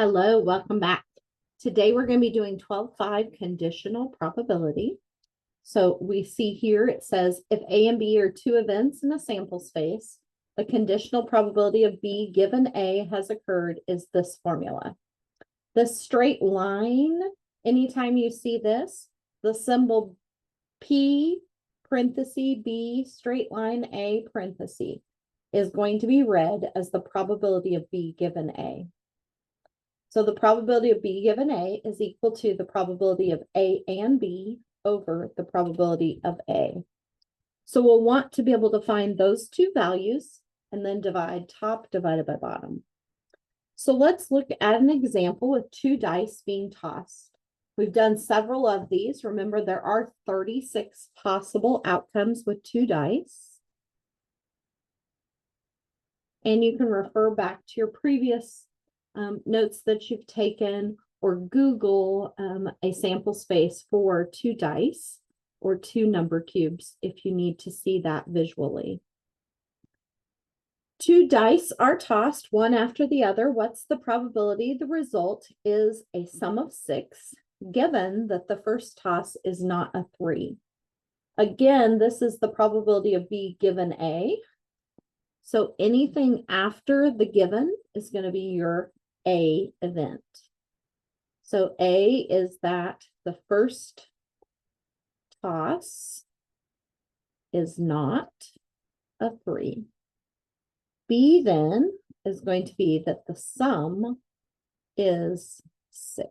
Hello, welcome back. Today we're going to be doing 12.5 conditional probability. So we see here it says if A and B are two events in a sample space, the conditional probability of B given A has occurred is this formula. This straight line, anytime you see this, the symbol P parenthesis B straight line A parenthesis is going to be read as the probability of B given A. So the probability of B given A is equal to the probability of A and B over the probability of A. So we'll want to be able to find those two values and then divide top divided by bottom. So let's look at an example with two dice being tossed. We've done several of these. Remember, there are 36 possible outcomes with two dice. And you can refer back to your previous notes that you've taken or Google a sample space for two dice or two number cubes if you need to see that visually. Two dice are tossed one after the other. What's the probability? The result is a sum of 6, given that the first toss is not a 3. Again, this is the probability of B given A. So anything after the given is going to be your A event. So A is that the first toss is not a 3. B then is going to be that the sum is 6.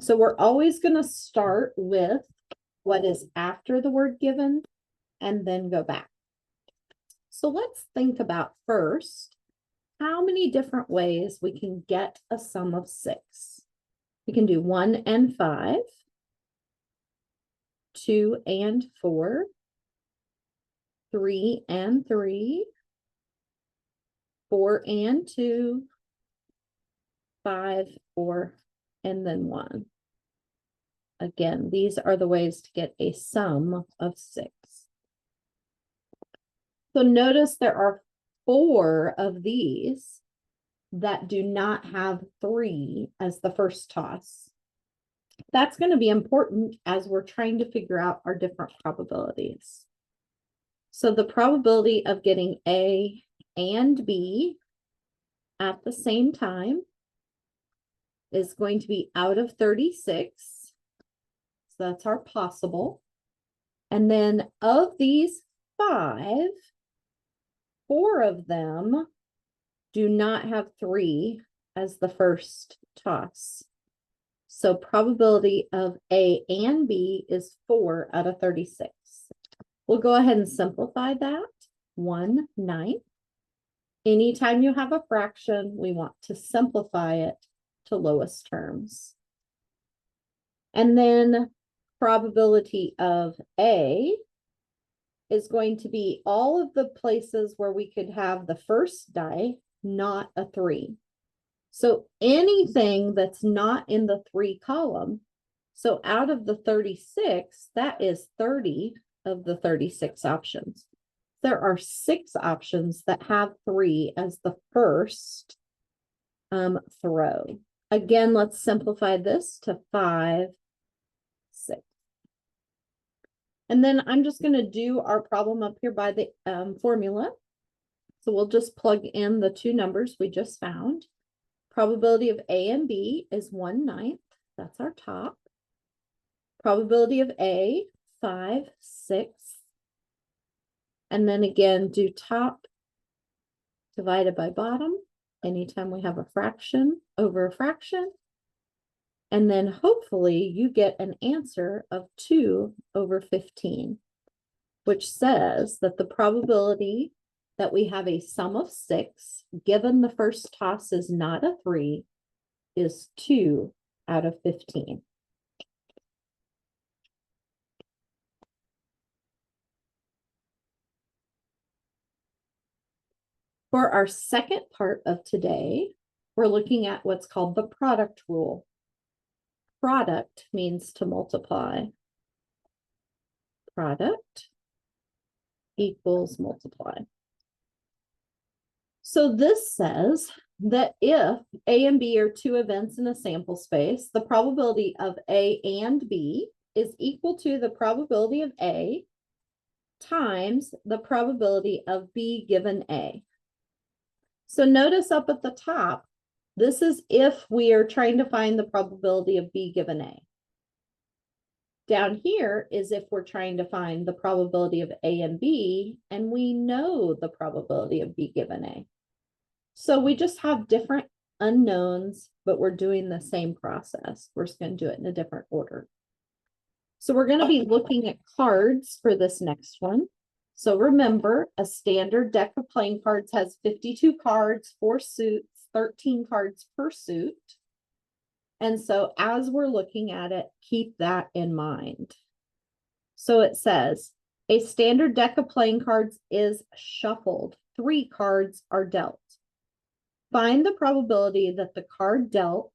So we're always going to start with what is after the word given and then go back. So let's think about first how many different ways we can get a sum of 6. We can do 1 and 5, 2 and 4, 3 and 3, 4 and 2, 5, 4, and then 1. Again, these are the ways to get a sum of 6. So notice there are 4 of these that do not have 3 as the first toss. That's going to be important as we're trying to figure out our different probabilities. So the probability of getting A and B at the same time is going to be out of 36. So that's our possible. And then of these 5, 4 of them do not have 3 as the first toss. So probability of A and B is 4 out of 36. We'll go ahead and simplify that. 1/9. Anytime you have a fraction, we want to simplify it to lowest terms. And then probability of A is going to be all of the places where we could have the first die, not a 3. So anything that's not in the 3 column, so out of the 36, that is 30 of the 36 options. There are 6 options that have 3 as the first throw. Again, let's simplify this to 5, 6. And then I'm just going to do our problem up here by the formula. So we'll just plug in the two numbers we just found. Probability of A and B is 1/9. That's our top. Probability of A, 5, 6. And then again, do top divided by bottom. Anytime we have a fraction over a fraction. And then hopefully you get an answer of 2 over 15, which says that the probability that we have a sum of 6, given the first toss is not a 3, is 2 out of 15. For our second part of today, we're looking at what's called the product rule. Product means to multiply. Product equals multiply. So this says that if A and B are two events in a sample space, the probability of A and B is equal to the probability of A times the probability of B given A. So notice up at the top, this is if we are trying to find the probability of B given A. Down here is if we're trying to find the probability of A and B, and we know the probability of B given A. So we just have different unknowns, but we're doing the same process. We're just going to do it in a different order. So we're going to be looking at cards for this next one. So remember, a standard deck of playing cards has 52 cards, 4 suits, 13 cards per suit. And so as we're looking at it, keep that in mind. So it says, a standard deck of playing cards is shuffled. 3 cards are dealt. Find the probability that the card dealt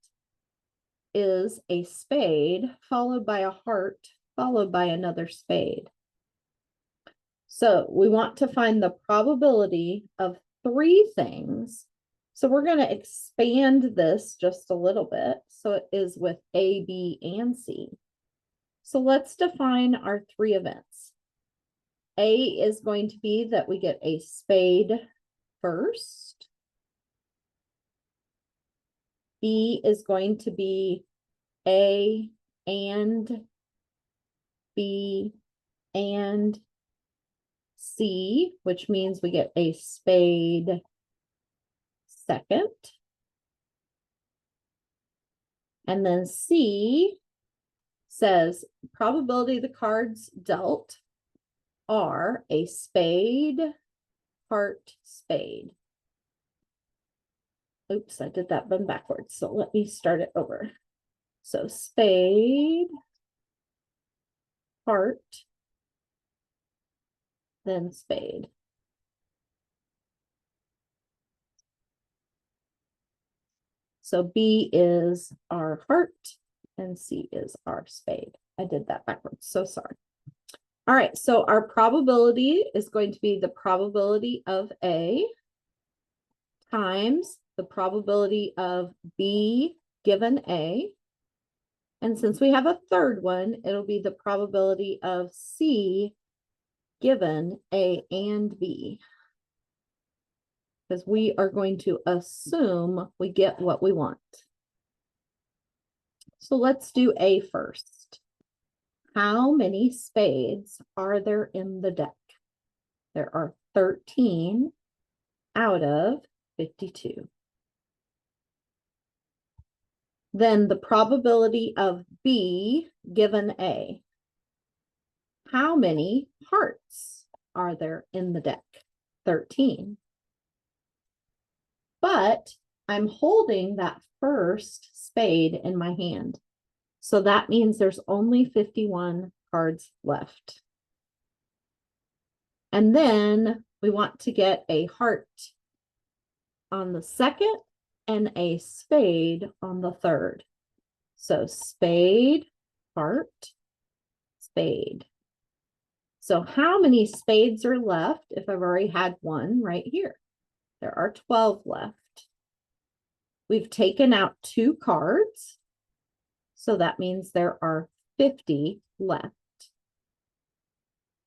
is a spade, followed by a heart, followed by another spade. So we want to find the probability of 3 things. So we're going to expand this just a little bit. So it is with A, B, and C. So let's define our 3 events. A is going to be that we get a spade first. B is going to be A and B and C, which means we get a spade second. And then C says probability of the cards dealt are a spade, heart, spade. Oops, I did that one backwards. So let me start it over. So spade, heart, then spade. So B is our heart and C is our spade. I did that backwards, so sorry. All right, so our probability is going to be the probability of A times the probability of B given A. And since we have a third one, it'll be the probability of C given A and B. Because we are going to assume we get what we want. So let's do A first. How many spades are there in the deck? There are 13 out of 52. Then the probability of B given A. How many hearts are there in the deck? 13. But I'm holding that first spade in my hand. So that means there's only 51 cards left. And then we want to get a heart on the second and a spade on the third. So spade, heart, spade. So how many spades are left if I've already had one right here? There are 12 left. We've taken out 2 cards. So that means there are 50 left.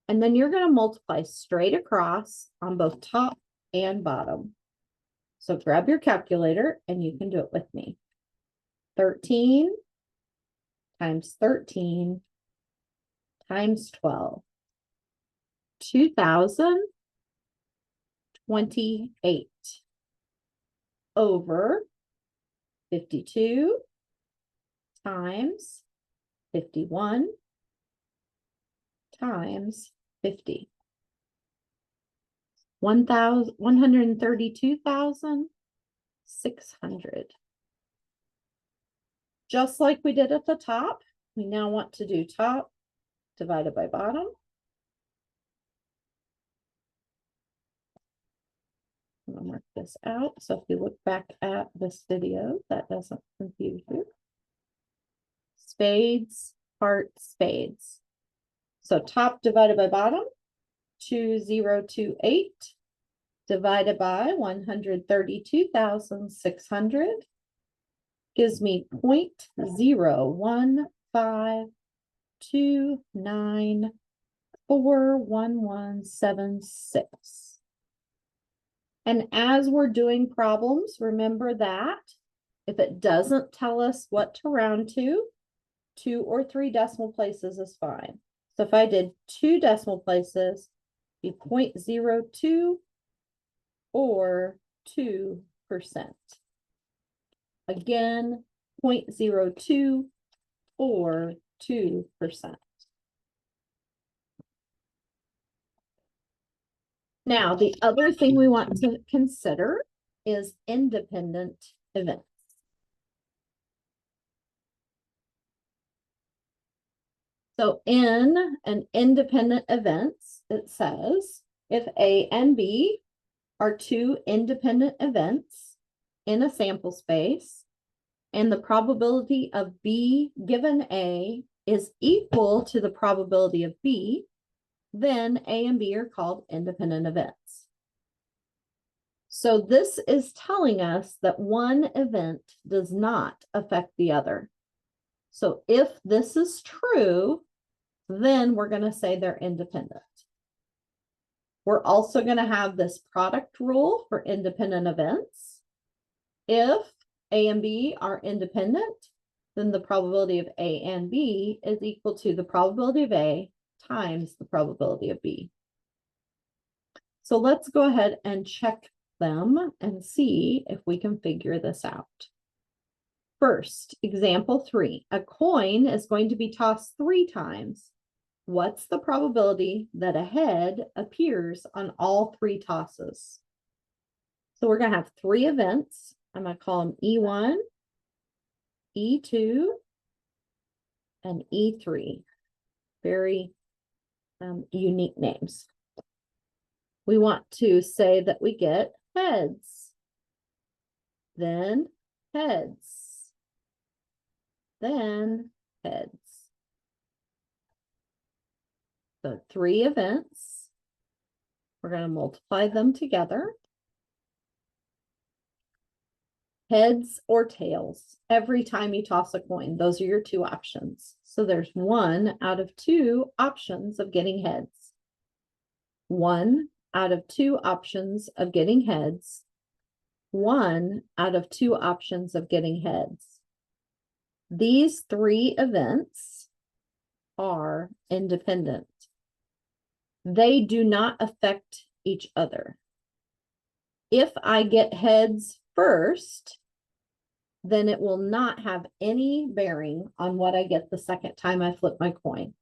And then you're going to multiply straight across on both top and bottom. So grab your calculator and you can do it with me. 13 times 13 times 12. 2028 over 52 times 51 times 50. 132,600. Just like we did at the top, we now want to do top divided by bottom. I'm going to mark this out. So if you look back at this video, that doesn't confuse you. Spades, heart, spades. So top divided by bottom, 2028 divided by 132,600 gives me 0.01529411176. And as we're doing problems, remember that if it doesn't tell us what to round to, 2 or 3 decimal places is fine. So if I did 2 decimal places, be 0.02 or 2%. Again, 0.02 or 2%. Now, the other thing we want to consider is independent events. So in an independent events, it says if A and B are 2 independent events in a sample space, and the probability of B given A is equal to the probability of B, then A and B are called independent events. So this is telling us that one event does not affect the other. So if this is true, then we're going to say they're independent. We're also going to have this product rule for independent events. If A and B are independent, then the probability of A and B is equal to the probability of A times the probability of B. So let's go ahead and check them and see if we can figure this out. First, example 3, a coin is going to be tossed 3 times. What's the probability that a head appears on all 3 tosses? So we're going to have 3 events. I'm going to call them E1, E2, and E3. Very unique names. We want to say that we get heads, then heads, then heads. So 3 events. We're going to multiply them together. Heads or tails. Every time you toss a coin, those are your 2 options. So there's 1 out of 2 options of getting heads. 1 out of 2 options of getting heads. 1 out of 2 options of getting heads. These 3 events are independent. They do not affect each other. If I get heads first, then it will not have any bearing on what I get the second time I flip my coin.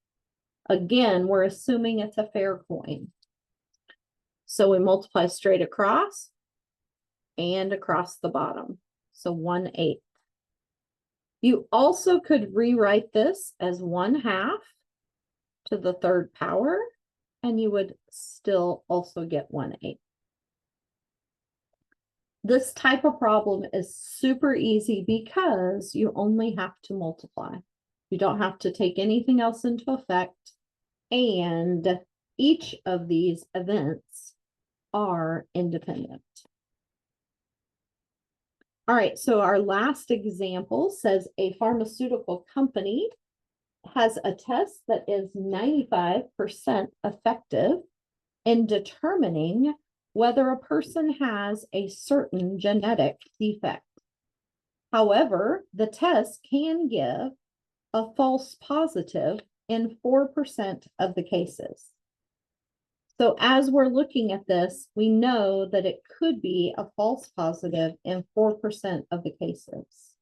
Again, we're assuming it's a fair coin. So we multiply straight across and across the bottom. So 1/8. You also could rewrite this as 1/2 to the 3rd power, and you would still also get 1/8. This type of problem is super easy because you only have to multiply. You don't have to take anything else into effect, and each of these events are independent. All right, so our last example says a pharmaceutical company has a test that is 95% effective in determining whether a person has a certain genetic defect. However, the test can give a false positive in 4% of the cases. So as we're looking at this, we know that it could be a false positive in 4% of the cases.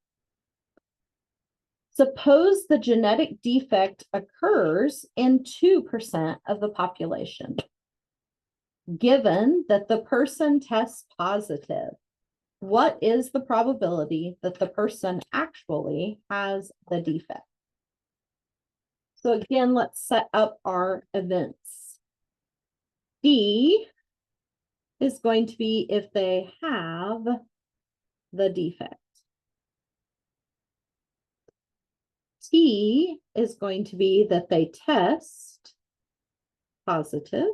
Suppose the genetic defect occurs in 2% of the population. Given that the person tests positive, what is the probability that the person actually has the defect? So again, let's set up our events. D is going to be if they have the defect. T is going to be that they test positive.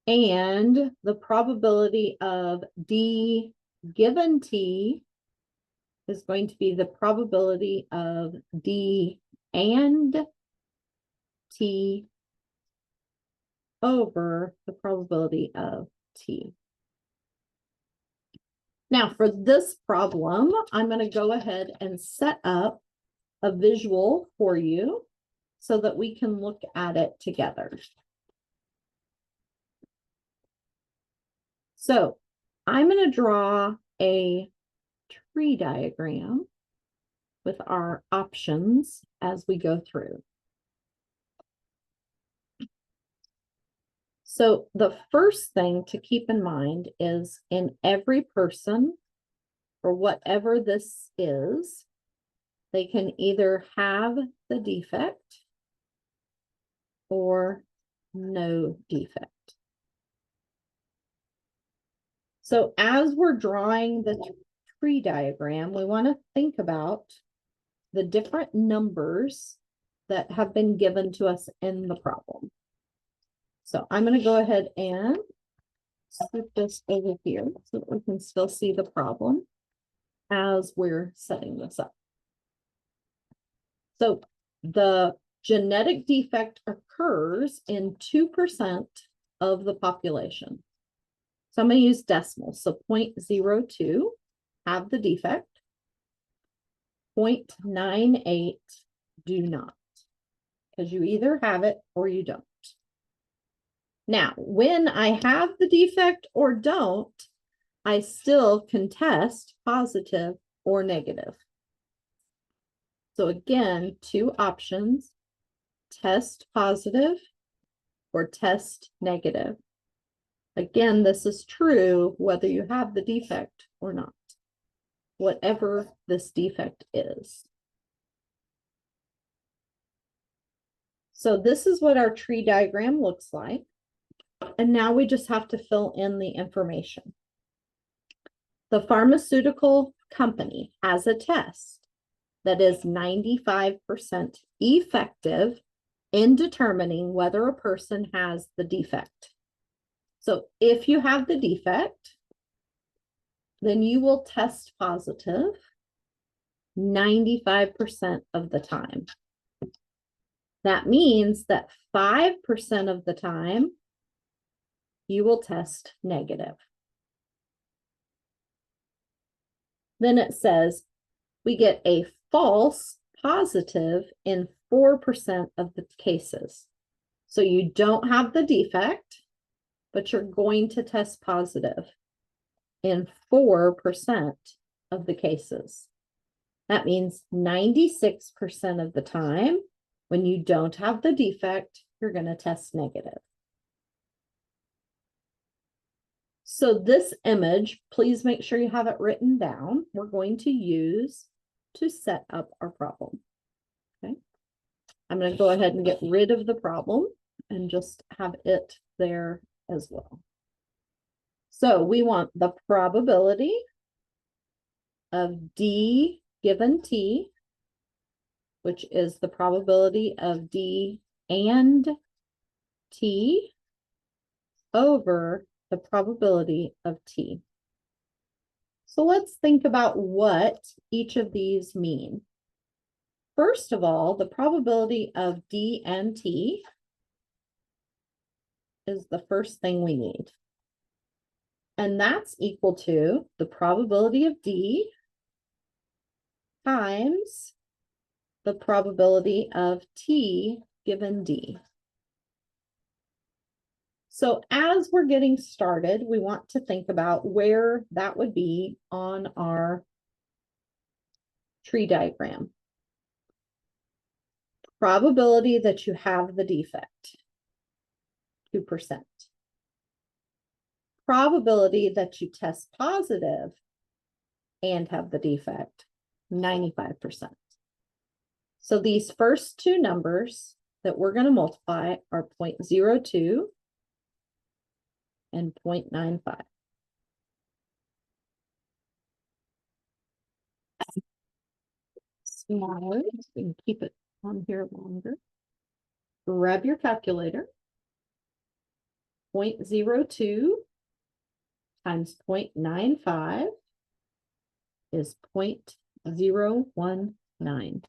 And the probability of D given T is going to be the probability of D and T over the probability of T. Now for this problem, I'm going to go ahead and set up a visual for you so that we can look at it together. So I'm going to draw a tree diagram with our options as we go through. So the first thing to keep in mind is in every person, or whatever this is, they can either have the defect or no defect. So as we're drawing the tree diagram, we want to think about the different numbers that have been given to us in the problem. So I'm going to go ahead and put this over here so that we can still see the problem as we're setting this up. So the genetic defect occurs in 2% of the population. So I'm going to use decimals. So 0.02 have the defect. 0.98 do not, because you either have it or you don't. Now, when I have the defect or don't, I still can test positive or negative. So again, two options: test positive or test negative. Again, this is true whether you have the defect or not, whatever this defect is. So this is what our tree diagram looks like. And now we just have to fill in the information. The pharmaceutical company has a test that is 95% effective in determining whether a person has the defect. So if you have the defect, then you will test positive 95% of the time. That means that 5% of the time, you will test negative. Then it says we get a false positive in 4% of the cases. So you don't have the defect, but you're going to test positive in 4% of the cases. That means 96% of the time, when you don't have the defect, you're going to test negative. So this image, please make sure you have it written down. We're going to use to set up our problem. Okay. I'm going to go ahead and get rid of the problem and just have it there as well. So we want the probability of D given T, which is the probability of D and T over the probability of T. So let's think about what each of these mean. First of all, the probability of D and T is the first thing we need. And that's equal to the probability of D times the probability of T given D. So as we're getting started, we want to think about where that would be on our tree diagram. Probability that you have the defect, 2%. Probability that you test positive and have the defect, 95%. So these first two numbers that we're going to multiply are 0.02 and 0.95. Smaller, so we can keep it on here longer. Grab your calculator. 0.02 times 0.95 is 0.019.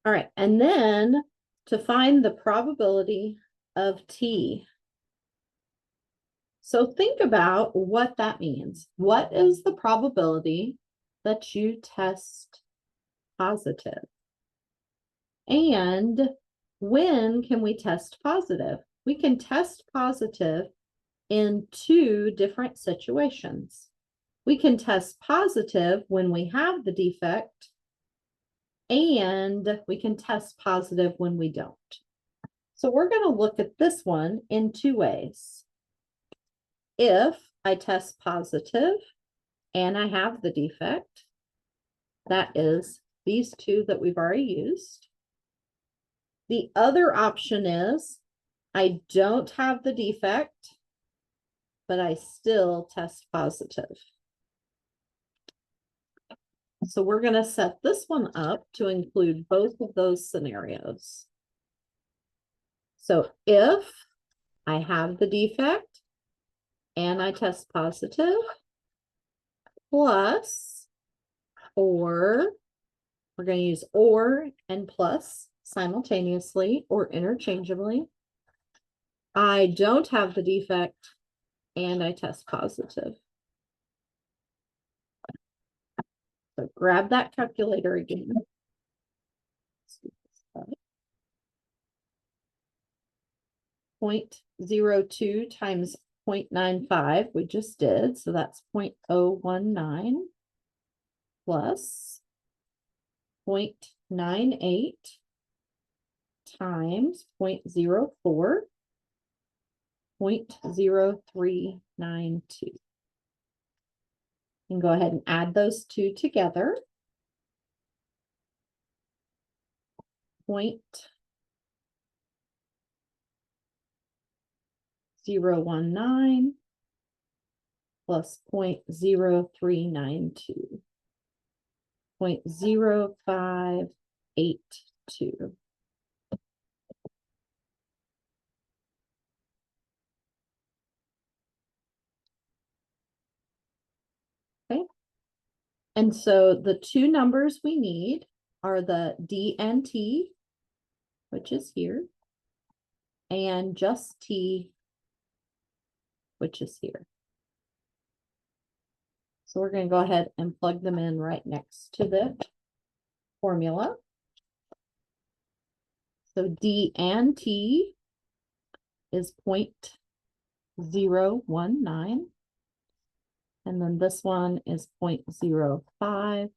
All right, and then to find the probability of T. So think about what that means. What is the probability that you test positive? And when can we test positive? We can test positive in two different situations. We can test positive when we have the defect, and we can test positive when we don't. So we're going to look at this one in two ways. If I test positive and I have the defect, that is these two that we've already used. The other option is I don't have the defect, but I still test positive. So we're going to set this one up to include both of those scenarios. So if I have the defect and I test positive, plus, or we're going to use or and plus simultaneously or interchangeably. I don't have the defect and I test positive. So grab that calculator again. 0.02 times 0.95 we just did, so that's 0.019 plus 0.98 times 0.04, 0.0392. And go ahead and add those two together. 0.019 plus 0.0392, 0.0582. Okay. And so the two numbers we need are the D and T, which is here, and just T, which is here. So we're going to go ahead and plug them in right next to the formula. So D and T is 0.019. And then this one is 0.0582.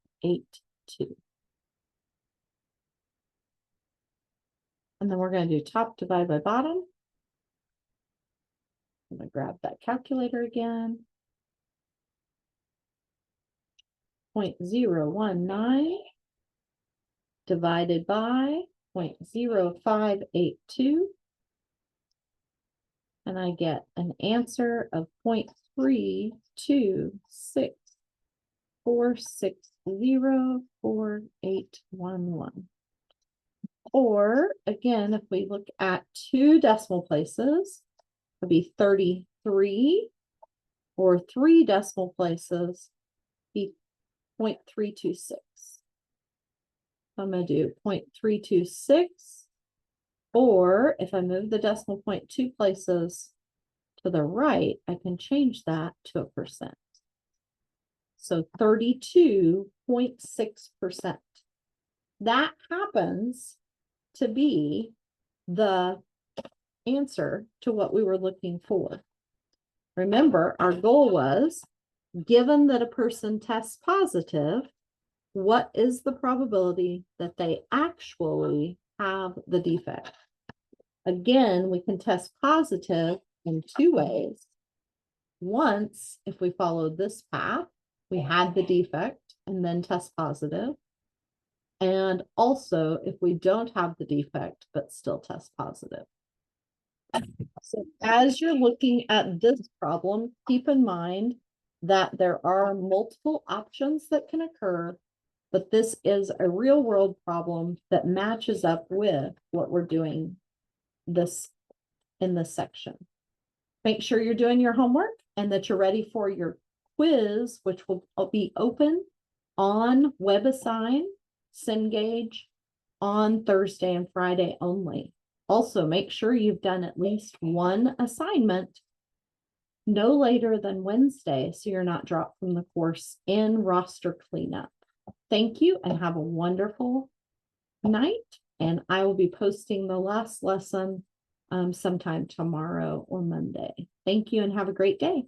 And then we're going to do top divide by bottom. I'm going to grab that calculator again. 0.019 divided by 0.0582. And I get an answer of 0.326460481. Or again, if we look at two decimal places, it would be 33, or three decimal places, be 0.326. I'm going to do 0.326, or if I move the decimal point two places to the right, I can change that to a percent. So 32.6%. That happens to be the answer to what we were looking for. Remember, our goal was, given that a person tests positive, what is the probability that they actually have the defect? Again, we can test positive in two ways. Once, if we followed this path, we had the defect and then test positive. And also if we don't have the defect, but still test positive. So as you're looking at this problem, keep in mind that there are multiple options that can occur but this is a real world problem that matches up with what we're doing this in this section. Make sure you're doing your homework and that you're ready for your quiz, which will be open on WebAssign, Cengage on Thursday and Friday only. Also, make sure you've done at least one assignment no later than Wednesday, so you're not dropped from the course in roster cleanup. Thank you and have a wonderful night. And I will be posting the last lesson sometime tomorrow or Monday. Thank you and have a great day.